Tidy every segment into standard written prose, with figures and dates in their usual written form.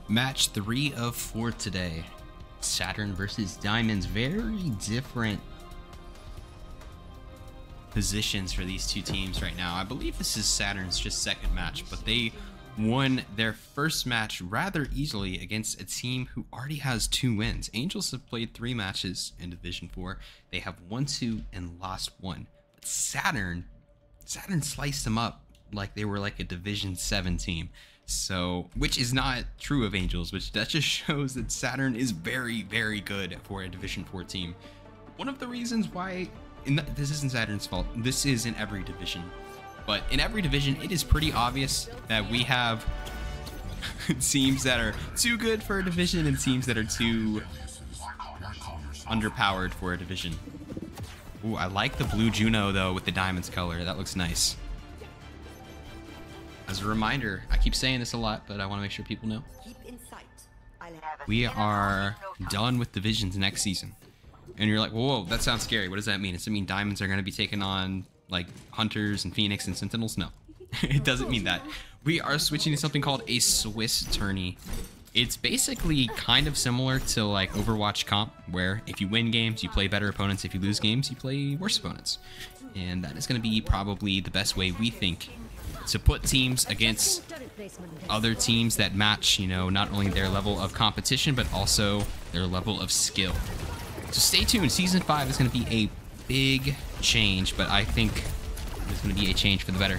Match 3 of 4 today. Saturn versus Diamonds. Very different positions for these two teams right now. I believe this is Saturn's just second match, but they won their first match rather easily against a team who already has 2 wins. Angels have played 3 matches in Division 4. They have won 2 and lost 1. But Saturn sliced them up like they were like a Division 7 team. So, which is not true of Angels, which that just shows that Saturn is very, very good for a Division 4 team. One of the reasons why, this isn't Saturn's fault, this is in every division. But in every division, it is pretty obvious that we have teams that are too good for a division and teams that are too underpowered for a division. Ooh, I like the blue Juno, though, with the diamonds color. That looks nice. As a reminder, I keep saying this a lot, but I want to make sure people know. We are done with divisions next season. And you're like, whoa, that sounds scary. What does that mean? Does it mean Diamonds are going to be taking on, like, Hunters and Phoenix and Sentinels? No. It doesn't mean that. We are switching to something called a Swiss tourney. It's basically kind of similar to, like, Overwatch comp, where if you win games, you play better opponents. If you lose games, you play worse opponents. And that is going to be probably the best way, we think, to put teams against other teams that match, you know, not only their level of competition, but also their level of skill. So stay tuned. Season 5 is going to be a big change, but I think it's going to be a change for the better.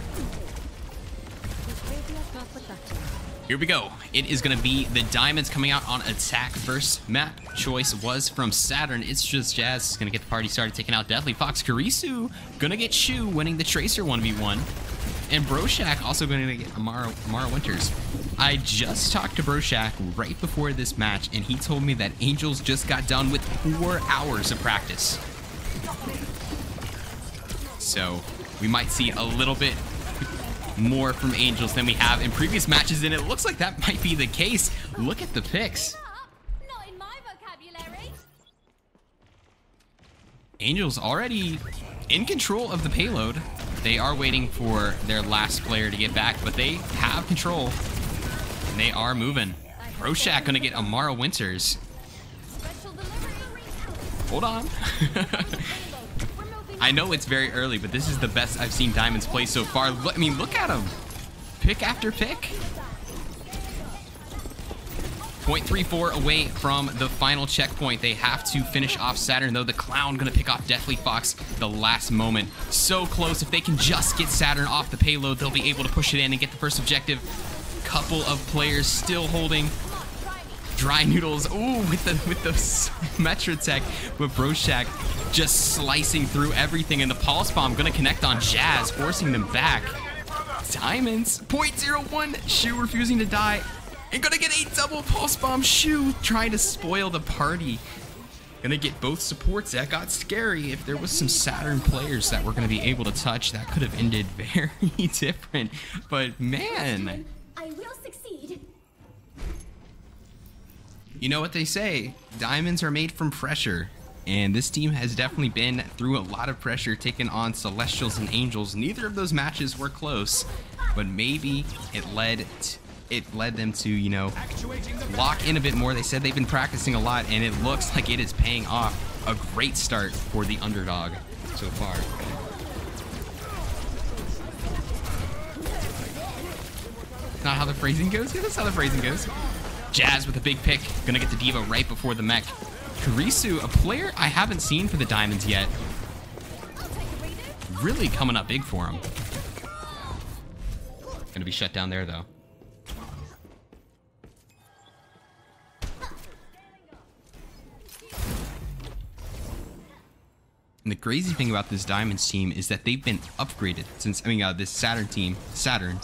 Here we go. It is going to be the Diamonds coming out on attack. First map choice was from Saturn. It's just Jazz is going to get the party started, taking out Deathly Fox. Kurisu going to get Shu, winning the Tracer 1v1. And Broshak also going to get Amara Winters. I just talked to Broshak right before this match, and he told me that Angels just got done with 4 hours of practice. So we might see a little bit more from Angels than we have in previous matches, and it looks like that might be the case. Look at the picks. Not in my vocabulary. Angels already in control of the payload. They are waiting for their last player to get back, but they have control. And they are moving. Broshak gonna get Amara Winters. Hold on. I know it's very early, but this is the best I've seen Diamonds play so far. I mean, look at them. Pick after pick. 0.34 away from the final checkpoint. They have to finish off Saturn, though. The Clown gonna pick off Deathly Fox the last moment. So close. If they can just get Saturn off the payload, they'll be able to push it in and get the first objective. Couple of players still holding. Dry Noodles, ooh, with the Metro Tech, with Broshak just slicing through everything, and the Pulse Bomb gonna connect on Jazz, forcing them back. Diamonds, 0.01, Shu refusing to die, and gonna get a double Pulse Bomb. Shu trying to spoil the party. Gonna get both supports. That got scary. If there was some Saturn players that were gonna be able to touch, that could have ended very different. But man, I will succeed. you know what they say, diamonds are made from pressure, and this team has definitely been through a lot of pressure, taking on Celestials and Angels. Neither of those matches were close, but maybe it led them to, you know, lock in a bit more. They said they've been practicing a lot, and it looks like it is paying off. A great start for the underdog so far. Not how the phrasing goes? Yeah, that's how the phrasing goes. Jazz with a big pick. Gonna get the Diva right before the mech. Kurisu, a player I haven't seen for the Diamonds yet. Really coming up big for him. Gonna be shut down there, though. And the crazy thing about this Diamonds team is that they've been upgraded since, this Saturn,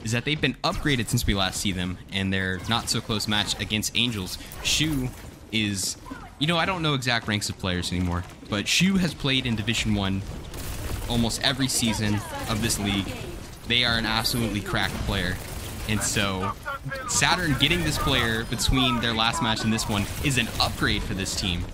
is that they've been upgraded since we last see them, and their not so close match against Angels. Shu is, you know, I don't know exact ranks of players anymore, but Shu has played in Division 1 almost every season of this league. They are an absolutely cracked player. And so Saturn getting this player between their last match and this one is an upgrade for this team.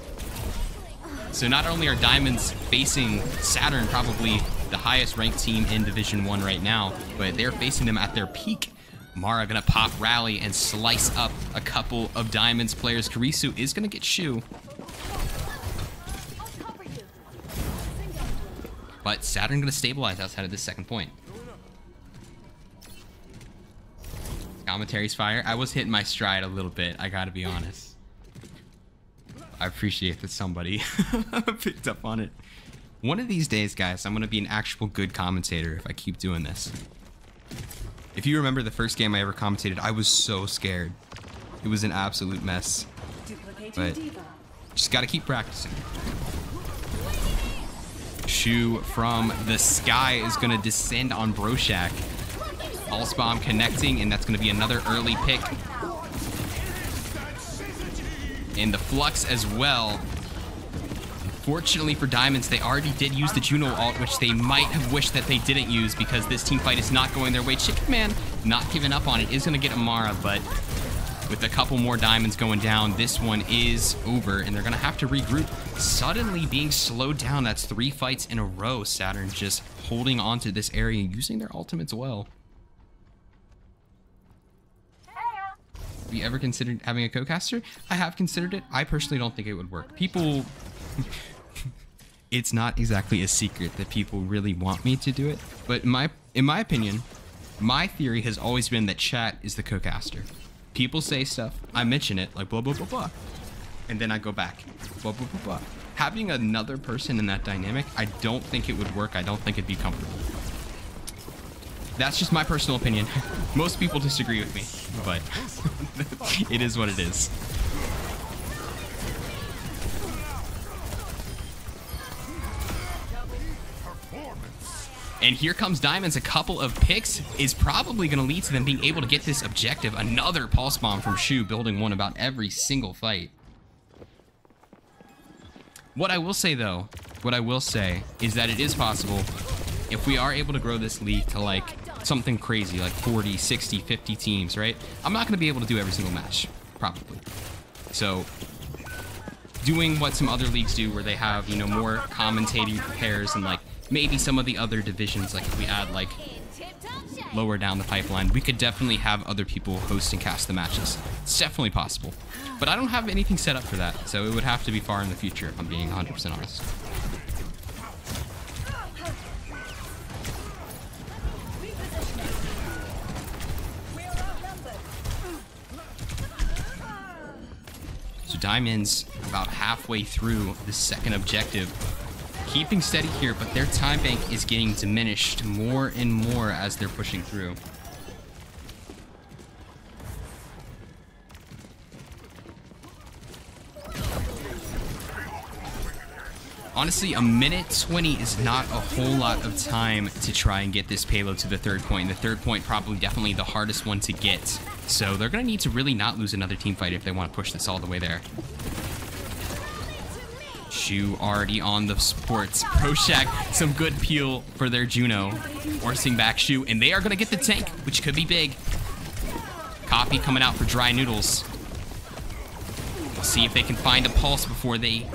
So not only are Diamonds facing Saturn, probably the highest ranked team in Division 1 right now, but they're facing them at their peak Mara gonna pop rally and slice up a couple of Diamond's players. Karisu is gonna get Shu. But Saturn gonna stabilize outside of this second point. Commentary's fire. I was hitting my stride a little bit, I gotta be honest. I appreciate that somebody picked up on it. One of these days, guys, I'm gonna be an actual good commentator if I keep doing this. If you remember the first game I ever commentated, I was so scared. It was an absolute mess. But just gotta keep practicing. Shu from the sky is gonna descend on Broshak. Pulse bomb connecting, and that's gonna be another early pick. And the Flux as well. Fortunately for Diamonds, they already did use the Juno ult, which they might have wished that they didn't use because this team fight is not going their way. Chicken Man, not giving up on it, is gonna get Amara, but with a couple more Diamonds going down, this one is over, and they're gonna have to regroup. Suddenly being slowed down, that's 3 fights in a row. Saturn just holding on to this area and using their ultimates well. Have you ever considered having a co-caster? I have considered it. I personally don't think it would work. People... It's not exactly a secret that people really want me to do it, but in my opinion, my theory has always been that chat is the co-caster. People say stuff, I mention it, like blah, blah, blah, blah. And then I go back, blah, blah, blah, blah. Having another person in that dynamic, I don't think it would work. I don't think it'd be comfortable. That's just my personal opinion. Most people disagree with me, but it is what it is. And here comes Diamonds. A couple of picks is probably going to lead to them being able to get this objective. Another pulse bomb from Shu, building one about every single fight. What I will say, though, is that it is possible if we are able to grow this league to like something crazy, like 40, 60, 50 teams, right? I'm not going to be able to do every single match, probably. So doing what some other leagues do where they have, you know, more commentating pairs and like maybe some of the other divisions, like if we add like lower down the pipeline, we could definitely have other people host and cast the matches. It's definitely possible. But I don't have anything set up for that, so it would have to be far in the future if I'm being 100% honest. So Diamonds about halfway through the second objective. Keeping steady here, but their time bank is getting diminished more and more as they're pushing through. Honestly, a minute 20 is not a whole lot of time to try and get this payload to the third point. The third point probably definitely the hardest one to get. So they're going to need to really not lose another team fight if they want to push this all the way there. Shu already on the supports. Proshak, some good peel for their Juno. Forcing back Shu, and they are going to get the tank, which could be big. Copy coming out for Dry Noodles. We'll see if they can find a pulse before they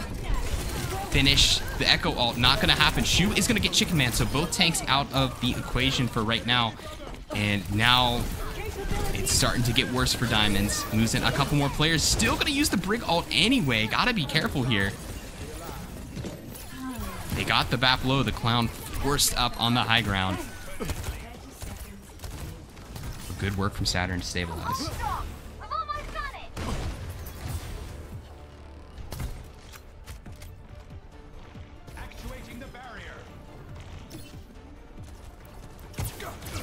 finish the Echo ult. Not going to happen. Shu is going to get Chicken Man, so both tanks out of the equation for right now. And now it's starting to get worse for Diamonds. Losing a couple more players. Still going to use the Brig ult anyway. Got to be careful here. They got the BAP low. The Clown forced up on the high ground. Good work from Saturn to stabilize.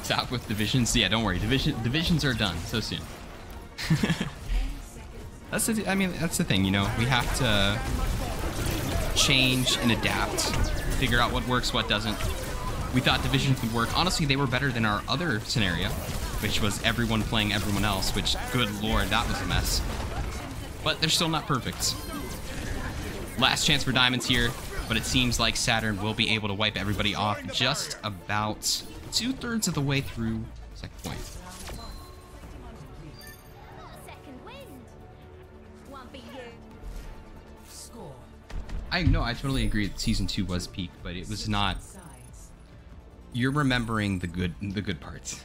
Stop with divisions. Yeah, don't worry. Divisions are done so soon. That's the thing, you know. We have to change and adapt, figure out what works, what doesn't. We thought divisions would work. Honestly, they were better than our other scenario, which was everyone playing everyone else, which, good lord, that was a mess. But they're still not perfect. Last chance for Diamonds here, but it seems like Saturn will be able to wipe everybody off just about 2/3 of the way through second point. I totally agree that season 2 was peak, but it was not. You're remembering the good parts.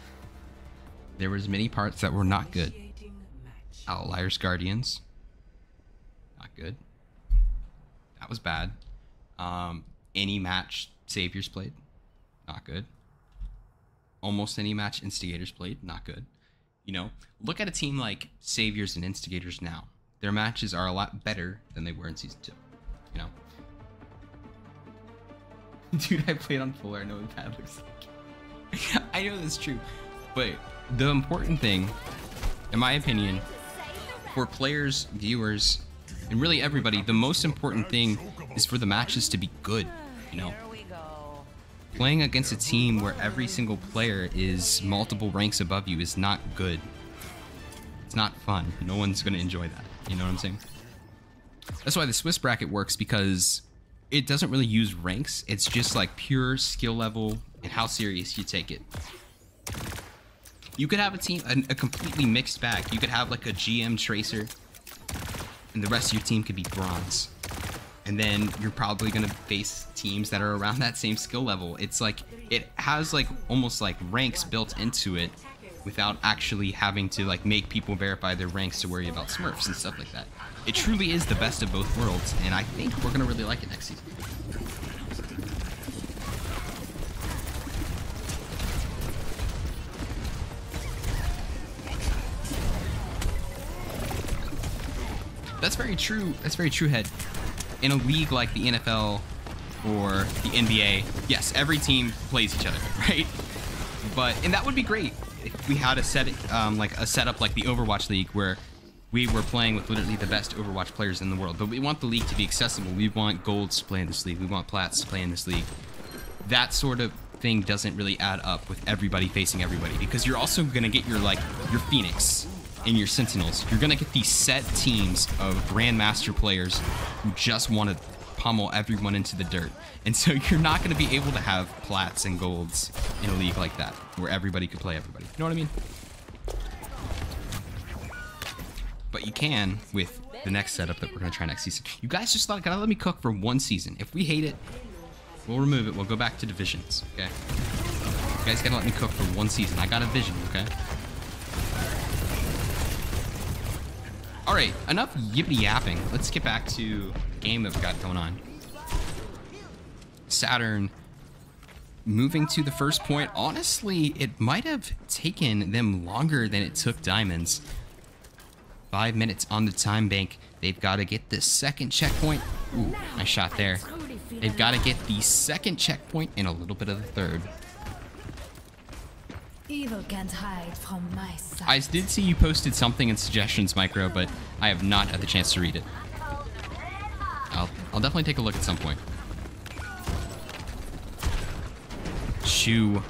There was many parts that were not good. Outliers Guardians. Not good. That was bad. Any match Saviors played. Not good. Almost any match Instigators played. Not good. You know, look at a team like Saviors and Instigators now. Their matches are a lot better than they were in Season 2. You know? Dude, I played on full. I know what bad looks like. I know that's true. But the important thing, in my opinion, for players, viewers, and really everybody, the most important thing is for the matches to be good, you know? Playing against a team where every single player is multiple ranks above you is not good. It's not fun. No one's going to enjoy that. You know what I'm saying? That's why the Swiss bracket works, because it doesn't really use ranks. It's just like pure skill level and how serious you take it. You could have a team, a completely mixed bag. You could have like a GM Tracer, and the rest of your team could be bronze. And then you're probably going to face teams that are around that same skill level. It's like, it has like almost like ranks built into it without actually having to like make people verify their ranks to worry about smurfs and stuff like that. It truly is the best of both worlds, and I think we're going to really like it next season. That's very true. That's very true, Head. In a league like the NFL or the NBA, yes, every team plays each other, right? And that would be great if we had a setup like the Overwatch League, where we were playing with literally the best Overwatch players in the world. But we want the league to be accessible. We want golds to play in this league. We want plats to play in this league. That sort of thing doesn't really add up with everybody facing everybody, because you're also gonna get your Phoenix and your Sentinels. You're gonna get these set teams of Grandmaster players who just want to pummel everyone into the dirt. And so you're not gonna be able to have plats and golds in a league like that, where everybody could play everybody. You know what I mean? But you can with the next setup that we're gonna try next season. You guys just gotta let me cook for one season. If we hate it, we'll remove it. We'll go back to divisions, okay? You guys gotta let me cook for one season. I got a vision, okay? All right, enough yippity yapping. Let's get back to the game that we got going on. Saturn moving to the first point. Honestly, it might have taken them longer than it took Diamonds. 5 minutes on the time bank. They've got to get the second checkpoint. Ooh, nice shot there. They've got to get the second checkpoint and a little bit of the third. Evil can't hide from my sight. I did see you posted something in suggestions, Micro, but I have not had the chance to read it. I'll definitely take a look at some point. Shu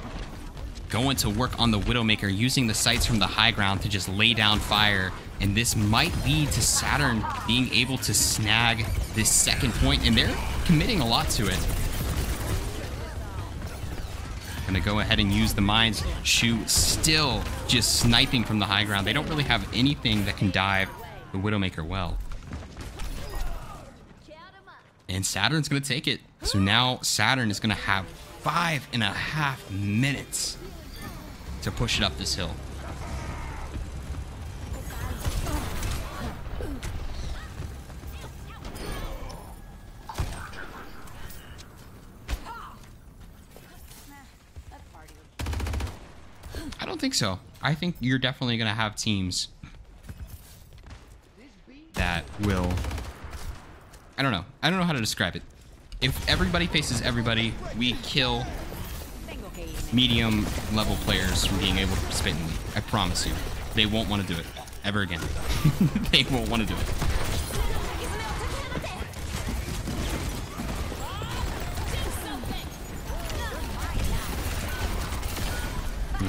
going to work on the Widowmaker, using the sights from the high ground to just lay down fire. And this might lead to Saturn being able to snag this second point, and they're committing a lot to it. Gonna go ahead and use the mines. Shu still just sniping from the high ground. They don't really have anything that can dive the Widowmaker well. And Saturn's gonna take it. So now Saturn is gonna have 5.5 minutes to push it up this hill. I don't think so. I think you're definitely going to have teams that will... I don't know. I don't know how to describe it. If everybody faces everybody, we kill medium level players from being able to participate in the league. I promise you. They won't want to do it ever again. They won't want to do it.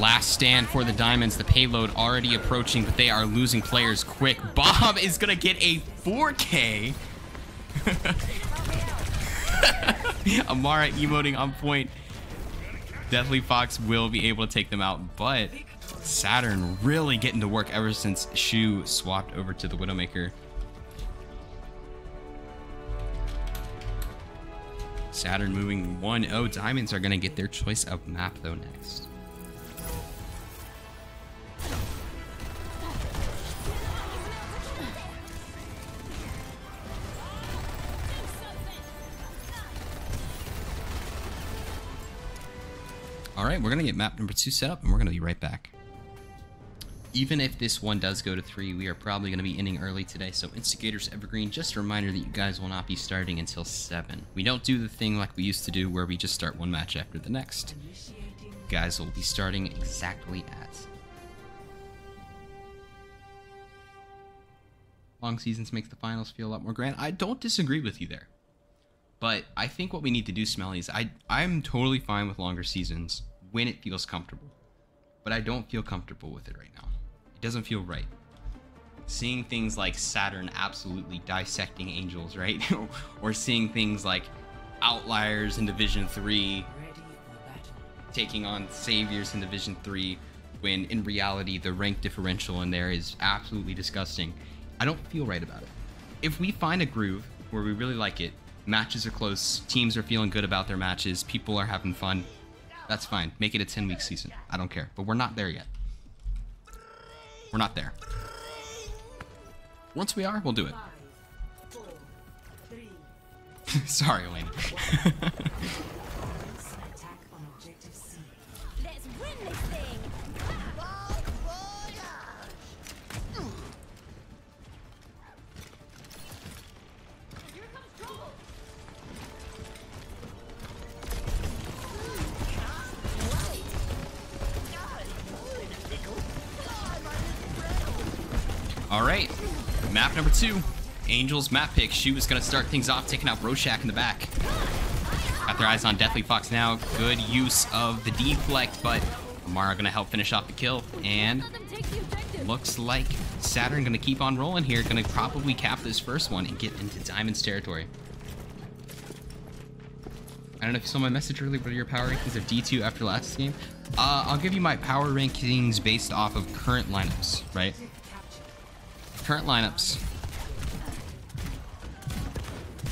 Last stand for the Diamonds. The payload already approaching, but they are losing players quick. Bob is going to get a 4K. Amara emoting on point. Deathly Fox will be able to take them out, but Saturn really getting to work ever since Shu swapped over to the Widowmaker. Saturn moving 1-0. Diamonds are going to get their choice of map, though, next. Alright, we're going to get map number 2 set up, and we're going to be right back. Even if this one does go to 3, we are probably going to be ending early today, so Instigators Evergreen, just a reminder that you guys will not be starting until 7. We don't do the thing like we used to do, where we just start one match after the next. You guys will be starting exactly at 7. Long seasons makes the finals feel a lot more grand. I don't disagree with you there. But I think what we need to do, Smelly, is I'm totally fine with longer seasons when it feels comfortable. But I don't feel comfortable with it right now. It doesn't feel right. Seeing things like Saturn absolutely dissecting Angels, right? Or seeing things like Outliers in Division 3 taking on Saviors in Division 3, when in reality the rank differential in there is absolutely disgusting. I don't feel right about it. If we find a groove where we really like it, matches are close, teams are feeling good about their matches, people are having fun, that's fine. Make it a 10-week season. I don't care. But we're not there yet. We're not there. Once we are, we'll do it. 5, 4, 3. Sorry, Elena. Let's win this thing. Alright, map number 2. Angels map pick. Shu is going to start things off, taking out Rorschach in the back. Got their eyes on Deathly Fox now. Good use of the deflect, but Amara going to help finish off the kill. And looks like Saturn going to keep on rolling here. Going to probably cap this first one and get into Diamond's territory. I don't know if you saw my message earlier, what are your power rankings of D2 after last game? I'll give you my power rankings based off of current lineups, right? Current lineups.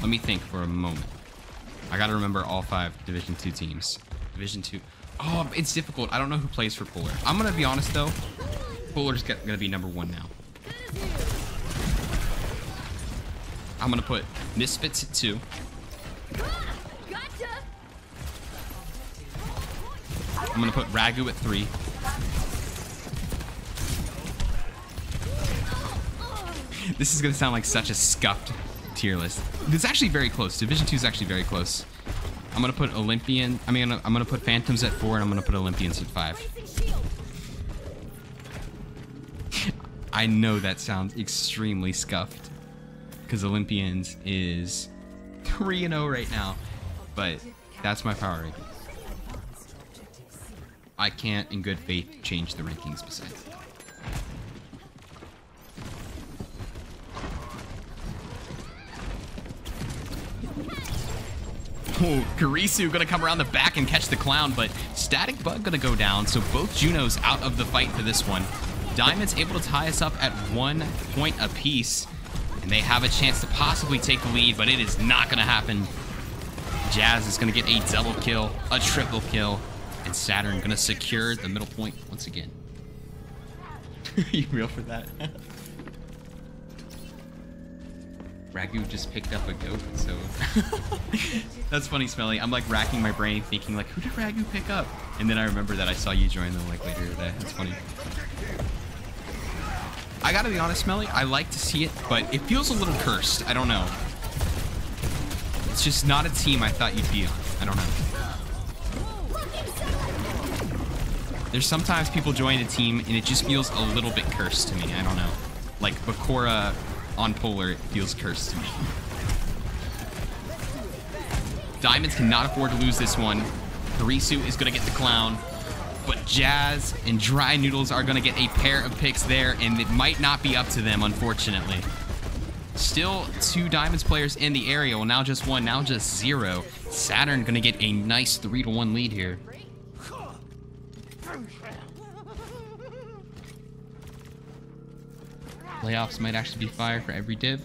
Let me think for a moment. I gotta remember all 5 Division 2 teams. Division 2. Oh, it's difficult. I don't know who plays for Polar. I'm gonna be honest though. Polar's gonna be number 1 now. I'm gonna put Misfits at 2. I'm gonna put Ragu at 3. This is gonna sound like such a scuffed tier list. It's actually very close. Division 2 is actually very close. I'm gonna put Olympian. I'm gonna put Phantoms at 4, and I'm gonna put Olympians at 5. I know that sounds extremely scuffed, because Olympians is 3-0 right now, but that's my power ranking. I can't, in good faith, change the rankings besides that. Oh, Karisu gonna come around the back and catch the clown, but Static Bug gonna go down, so both Junos out of the fight for this one. Diamond's able to tie us up at 1 point apiece, and they have a chance to possibly take the lead, but it is not gonna happen. Jazz is gonna get a double kill, a triple kill, and Saturn gonna secure the middle point once again. You real for that? Ragu just picked up a goat, so that's funny, Smelly. I'm like racking my brain thinking like, who did Ragu pick up? And then I remember that I saw you join them like later today. That's funny. I gotta be honest, Smelly, I like to see it, but it feels a little cursed. I don't know. It's just not a team I thought you'd be on. I don't know. There's sometimes people join a team and it just feels a little bit cursed to me. I don't know. Like Bakura on Polar, it feels cursed to me. Diamonds cannot afford to lose this one. Karisu is going to get the clown, but Jazz and Dry Noodles are going to get a pair of picks there, and it might not be up to them, unfortunately. Still 2 Diamonds players in the area. Well, now just 1, now just 0. Saturn going to get a nice 3-1 lead here. Playoffs might actually be fire for every div.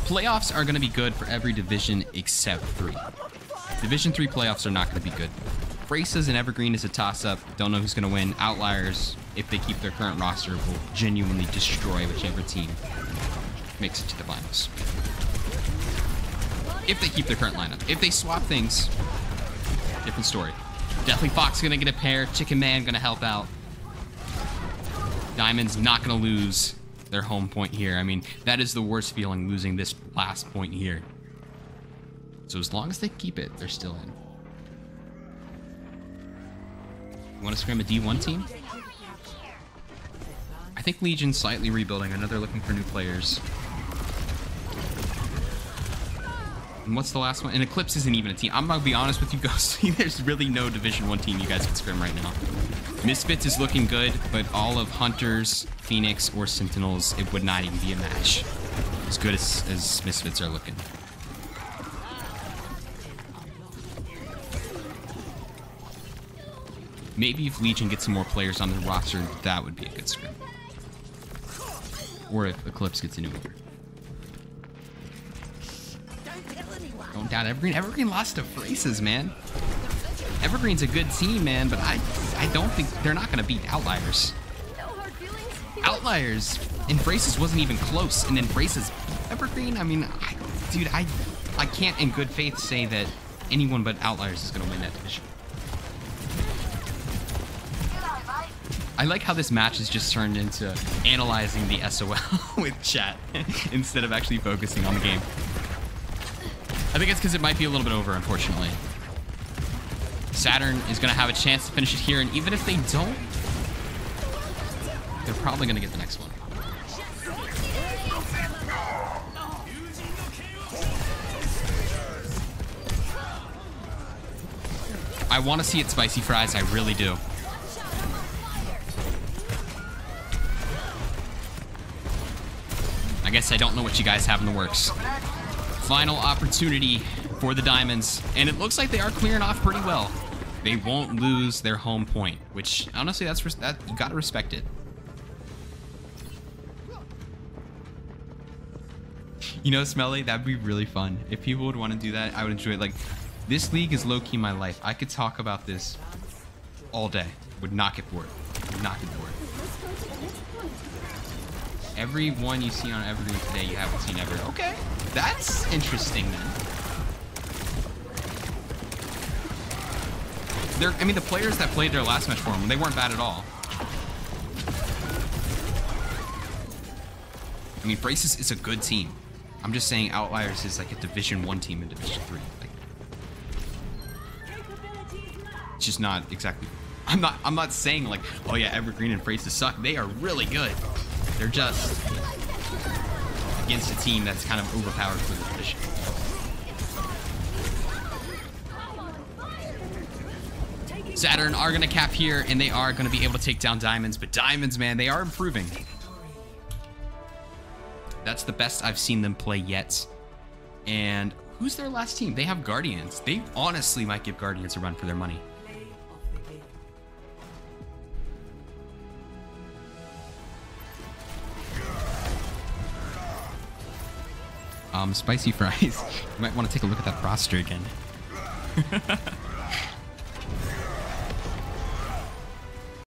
Playoffs are going to be good for every division except 3. Division 3 playoffs are not going to be good. Braces and Evergreen is a toss-up. Don't know who's going to win. Outliers, if they keep their current roster, will genuinely destroy whichever team makes it to the finals. If they keep their current lineup. If they swap things, different story. Definitely Fox gonna get a pair. Chicken Man gonna help out. Diamond's not gonna lose their home point here. I mean, that is the worst feeling, losing this last point here. So as long as they keep it, they're still in. You want to scrim a D1 team? I think Legion's slightly rebuilding. I know they're looking for new players. And what's the last one? And Eclipse isn't even a team. I'm gonna be honest with you guys. There's really no Division 1 team you guys can scrim right now. Misfits is looking good, but all of Hunters, Phoenix, or Sentinels, it would not even be a match. As good as Misfits are looking. Maybe if Legion gets some more players on the roster, that would be a good scrim. Or if Eclipse gets a new leader. Don't doubt Evergreen. Evergreen lost to Phrases, man. Evergreen's a good team, man, but I don't think they're not going to beat Outliers. Outliers and Phrases wasn't even close, and then Phrases Evergreen. I mean, dude, I can't in good faith say that anyone but Outliers is going to win that division. I like how this match has just turned into analyzing the SOL with chat instead of actually focusing on the game. I think it's because it might be a little bit over, unfortunately. Saturn is going to have a chance to finish it here, and even if they don't, they're probably going to get the next one. I want to see it Spicy Fries, I really do. I guess I don't know what you guys have in the works. Final opportunity for the Diamonds, and it looks like they are clearing off pretty well. They won't lose their home point, which honestly, that you gotta respect it. You know, Smelly, that'd be really fun. If people would want to do that, I would enjoy it. Like, this league is low-key my life. I could talk about this all day. Would not get bored. Would not get bored. Every one you see on Evergreen today, you haven't seen ever. Okay, that's interesting then. I mean, the players that played their last match for them, they weren't bad at all. I mean, Braces is a good team. I'm just saying Outliers is like a Division 1 team in Division 3. Like, it's just not exactly. I'm not saying like, oh yeah, Evergreen and Braces suck. They are really good. They're just against a team that's kind of overpowered for the division. Saturn are going to cap here, and they are going to be able to take down Diamonds. But Diamonds, man, they are improving. That's the best I've seen them play yet. And who's their last team? They have Guardians. They honestly might give Guardians a run for their money. Spicy Fries. You might want to take a look at that roster again.